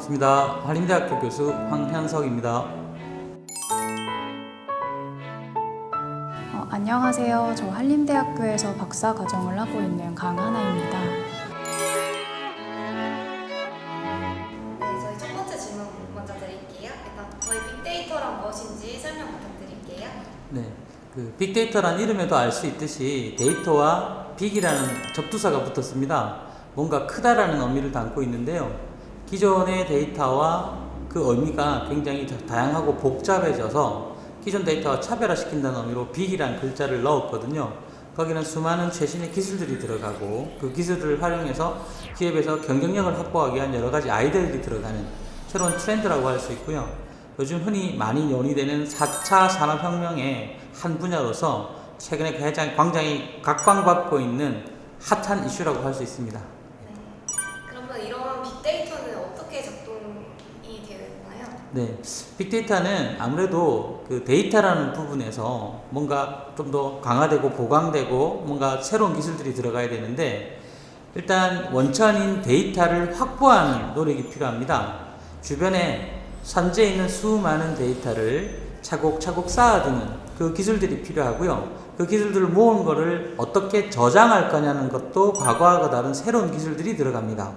반갑습니다. 한림대학교 교수 황현석입니다. 안녕하세요. 저 한림대학교에서 박사 과정을 하고 있는 강하나입니다. 네, 저희 첫 번째 질문 먼저 드릴게요. 일단 저희 빅데이터란 무엇인지 설명 부탁드릴게요. 네, 빅데이터란 이름에도 알 수 있듯이 데이터와 빅이라는 접두사가 붙었습니다. 뭔가 크다라는 의미를 담고 있는데요. 기존의 데이터와 그 의미가 굉장히 다양하고 복잡해져서 기존 데이터와 차별화시킨다는 의미로 빅이라는 글자를 넣었거든요. 거기는 수많은 최신의 기술들이 들어가고 그 기술들을 활용해서 기업에서 경쟁력을 확보하기 위한 여러 가지 아이디어들이 들어가는 새로운 트렌드라고 할 수 있고요. 요즘 흔히 많이 논의되는 4차 산업혁명의 한 분야로서 최근에 가장 굉장히 각광받고 있는 핫한 이슈라고 할 수 있습니다. 네. 그러면 이런 빅데이터는 어떻게 작동이 되어 있나요? 네, 빅데이터는 아무래도 그 데이터라는 부분에서 뭔가 좀 더 강화되고 보강되고 뭔가 새로운 기술들이 들어가야 되는데 일단 원천인 데이터를 확보하는 노력이 필요합니다. 주변에 산재해 있는 수많은 데이터를 차곡차곡 쌓아두는 그 기술들이 필요하고요. 그 기술들을 모은 거를 어떻게 저장할 거냐는 것도 과거와 다른 새로운 기술들이 들어갑니다.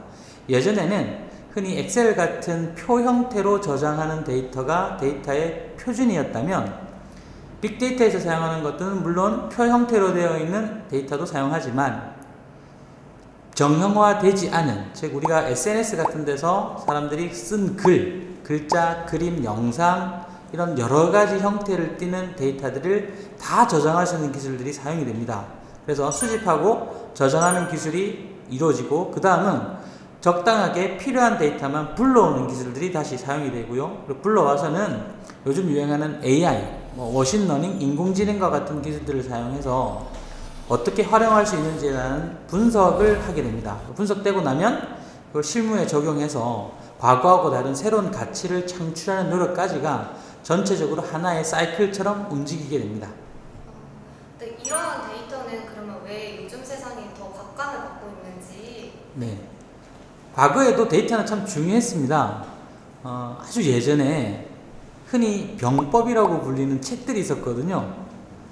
예전에는 흔히 엑셀 같은 표 형태로 저장하는 데이터가 데이터의 표준이었다면 빅데이터에서 사용하는 것들은 물론 표 형태로 되어 있는 데이터도 사용하지만 정형화되지 않은, 즉 우리가 SNS 같은 데서 사람들이 쓴 글자, 그림, 영상 이런 여러 가지 형태를 띠는 데이터들을 다 저장할 수 있는 기술들이 사용이 됩니다. 그래서 수집하고 저장하는 기술이 이루어지고 그 다음은 적당하게 필요한 데이터만 불러오는 기술들이 다시 사용이 되고요. 그리고 불러와서는 요즘 유행하는 AI, 머신러닝, 인공지능과 같은 기술들을 사용해서 어떻게 활용할 수 있는지에 대한 분석을 하게 됩니다. 분석되고 나면 그걸 실무에 적용해서 과거하고 다른 새로운 가치를 창출하는 노력까지가 전체적으로 하나의 사이클처럼 움직이게 됩니다. 네, 이러한 데이터는 그러면 왜 요즘 세상에 더 각광을 받고 있는지. 네. 과거에도 데이터는 참 중요했습니다. 아주 예전에 흔히 병법이라고 불리는 책들이 있었거든요.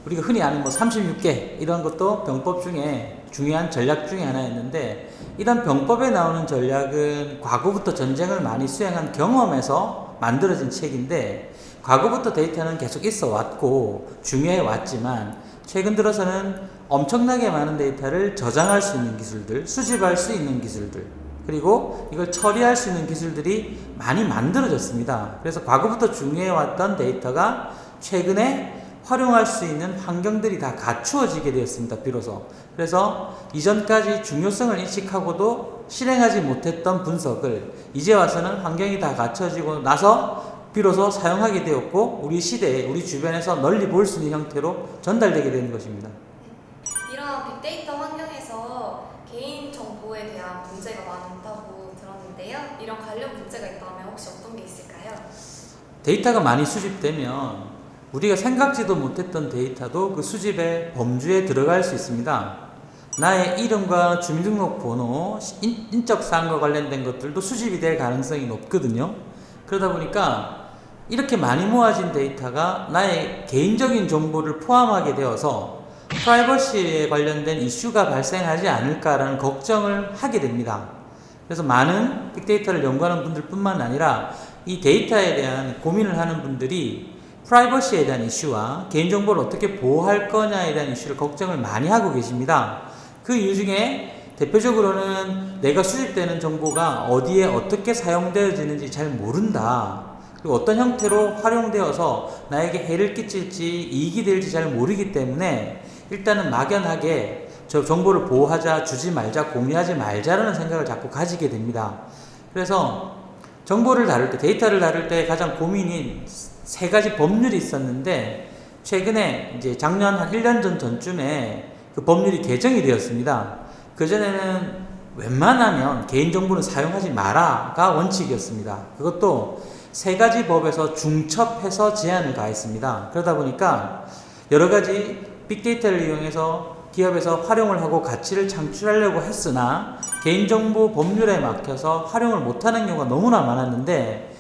우리가 흔히 아는 36개 이런 것도 병법 중에 중요한 전략 중에 하나였는데 이런 병법에 나오는 전략은 과거부터 전쟁을 많이 수행한 경험에서 만들어진 책인데 과거부터 데이터는 계속 있어 왔고 중요해 왔지만 최근 들어서는 엄청나게 많은 데이터를 저장할 수 있는 기술들, 수집할 수 있는 기술들 그리고 이걸 처리할 수 있는 기술들이 많이 만들어졌습니다. 그래서 과거부터 중요해왔던 데이터가 최근에 활용할 수 있는 환경들이 다 갖추어지게 되었습니다. 비로소. 그래서 이전까지 중요성을 인식하고도 실행하지 못했던 분석을 이제 와서는 환경이 다 갖춰지고 나서 비로소 사용하게 되었고 우리 시대에 우리 주변에서 널리 볼 수 있는 형태로 전달되게 되는 것입니다. 이런 빅데이터 환경에서 개인정보에 대한 문제가 많다고 들었는데요. 이런 관련 문제가 있다면 혹시 어떤 게 있을까요? 데이터가 많이 수집되면 우리가 생각지도 못했던 데이터도 그 수집의 범주에 들어갈 수 있습니다. 나의 이름과 주민등록번호, 인적사항과 관련된 것들도 수집이 될 가능성이 높거든요. 그러다 보니까 이렇게 많이 모아진 데이터가 나의 개인적인 정보를 포함하게 되어서 프라이버시에 관련된 이슈가 발생하지 않을까라는 걱정을 하게 됩니다. 그래서 많은 빅데이터를 연구하는 분들 뿐만 아니라 이 데이터에 대한 고민을 하는 분들이 프라이버시에 대한 이슈와 개인정보를 어떻게 보호할 거냐에 대한 이슈를 걱정을 많이 하고 계십니다. 그 이유 중에 대표적으로는 내가 수집되는 정보가 어디에 어떻게 사용되어지는지 잘 모른다. 그리고 어떤 형태로 활용되어서 나에게 해를 끼칠지 이익이 될지 잘 모르기 때문에 일단은 막연하게 저 정보를 보호하자, 주지 말자, 공유하지 말자라는 생각을 자꾸 가지게 됩니다. 그래서 정보를 다룰 때, 데이터를 다룰 때 가장 고민인 세 가지 법률이 있었는데 최근에 이제 작년 한 1년 전쯤에 그 법률이 개정이 되었습니다. 그전에는 웬만하면 개인정보는 사용하지 마라가 원칙이었습니다. 그것도 세 가지 법에서 중첩해서 제한을 가했습니다. 그러다 보니까 여러 가지 빅데이터를 이용해서 기업에서 활용을 하고 가치를 창출하려고 했으나 개인정보 법률에 막혀서 활용을 못하는 경우가 너무나 많았는데,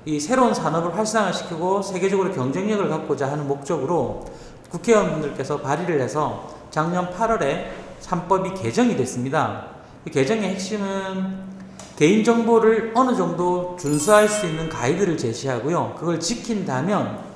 이 새로운 산업을 활성화시키고 세계적으로 경쟁력을 갖고자 하는 목적으로 국회의원분들께서 발의를 해서 작년 8월에 3법이 개정이 됐습니다. 이 개정의 핵심은 개인정보를 어느 정도 준수할 수 있는 가이드를 제시하고요. 그걸 지킨다면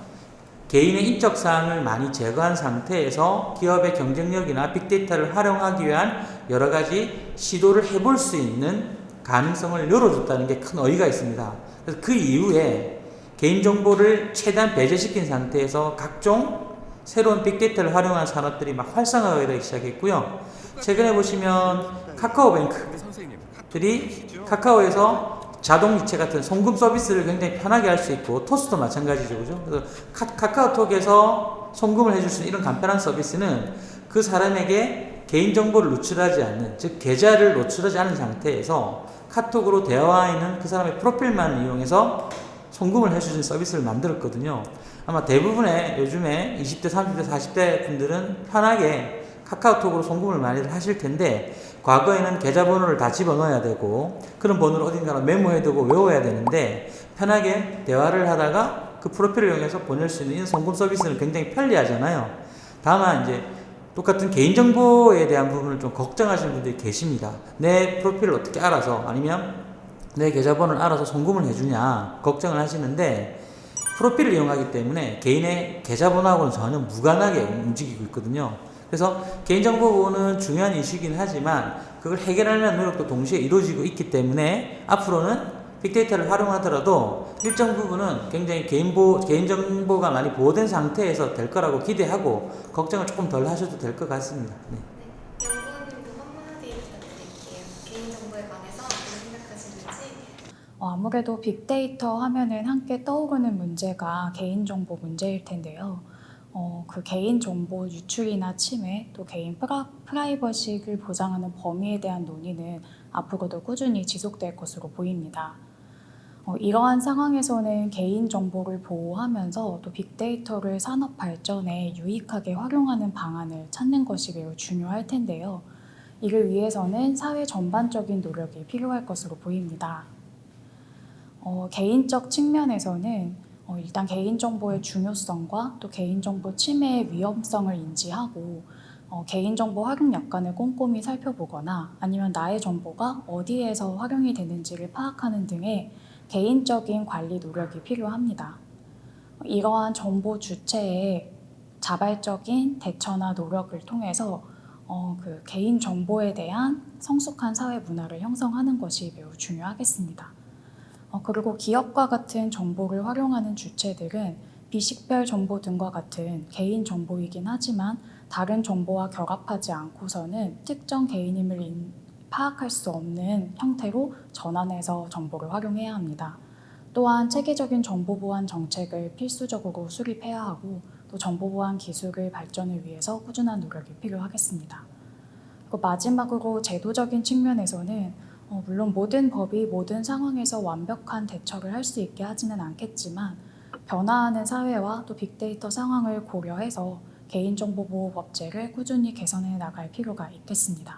개인의 인적 사항을 많이 제거한 상태에서 기업의 경쟁력이나 빅데이터를 활용하기 위한 여러 가지 시도를 해볼 수 있는 가능성을 열어줬다는 게 큰 의의가 있습니다. 그래서 그 이후에 개인정보를 최대한 배제시킨 상태에서 각종 새로운 빅데이터를 활용한 산업들이 막 활성화되기 시작했고요. 최근에 보시면 카카오뱅크들이 카카오에서 자동이체 같은 송금 서비스를 굉장히 편하게 할 수 있고, 토스도 마찬가지죠. 그죠? 그래서 카카오톡에서 송금을 해줄 수 있는 이런 간편한 서비스는 그 사람에게 개인정보를 노출하지 않는, 즉 계좌를 노출하지 않은 상태에서 카톡으로 대화와 있는 그 사람의 프로필만 이용해서 송금을 해주는 서비스를 만들었거든요. 아마 대부분의 요즘에 20대, 30대, 40대 분들은 편하게 카카오톡으로 송금을 많이들 하실 텐데, 과거에는 계좌번호를 다 집어넣어야 되고 그런 번호를 어딘가 메모해두고 외워야 되는데, 편하게 대화를 하다가 그 프로필을 이용해서 보낼 수 있는 송금 서비스는 굉장히 편리하잖아요. 다만 이제 똑같은 개인정보에 대한 부분을 좀 걱정하시는 분들이 계십니다. 내 프로필을 어떻게 알아서, 아니면 내 계좌번호를 알아서 송금을 해주냐 걱정을 하시는데, 프로필을 이용하기 때문에 개인의 계좌번호하고는 전혀 무관하게 움직이고 있거든요. 그래서 개인정보 보호는 중요한 이슈이긴 하지만 그걸 해결하려는 노력도 동시에 이루어지고 있기 때문에 앞으로는 빅데이터를 활용하더라도 일정 부분은 굉장히 개인정보가 많이 보호된 상태에서 될 거라고 기대하고 걱정을 조금 덜 하셔도 될 것 같습니다. 네. 네, 연구원님도 한마디 부탁드릴게요. 개인정보에 관해서 어떻게 생각하시는지. 아무래도 빅데이터 하면은 함께 떠오르는 문제가 개인정보 문제일 텐데요. 그 개인정보 유출이나 침해, 또 개인 프라이버시를 보장하는 범위에 대한 논의는 앞으로도 꾸준히 지속될 것으로 보입니다. 이러한 상황에서는 개인정보를 보호하면서 또 빅데이터를 산업 발전에 유익하게 활용하는 방안을 찾는 것이 매우 중요할 텐데요. 이를 위해서는 사회 전반적인 노력이 필요할 것으로 보입니다. 개인적 측면에서는 일단 개인정보의 중요성과 또 개인정보 침해의 위험성을 인지하고 개인정보 활용 약관을 꼼꼼히 살펴보거나, 아니면 나의 정보가 어디에서 활용이 되는지를 파악하는 등의 개인적인 관리 노력이 필요합니다. 이러한 정보 주체의 자발적인 대처나 노력을 통해서 그 개인정보에 대한 성숙한 사회 문화를 형성하는 것이 매우 중요하겠습니다. 그리고 기업과 같은 정보를 활용하는 주체들은 비식별 정보 등과 같은 개인 정보이긴 하지만 다른 정보와 결합하지 않고서는 특정 개인임을 파악할 수 없는 형태로 전환해서 정보를 활용해야 합니다. 또한 체계적인 정보 보안 정책을 필수적으로 수립해야 하고, 또 정보 보안 기술의 발전을 위해서 꾸준한 노력이 필요하겠습니다. 그리고 마지막으로 제도적인 측면에서는 물론 모든 법이 모든 상황에서 완벽한 대처를 할 수 있게 하지는 않겠지만, 변화하는 사회와 또 빅데이터 상황을 고려해서 개인정보보호법제를 꾸준히 개선해 나갈 필요가 있겠습니다.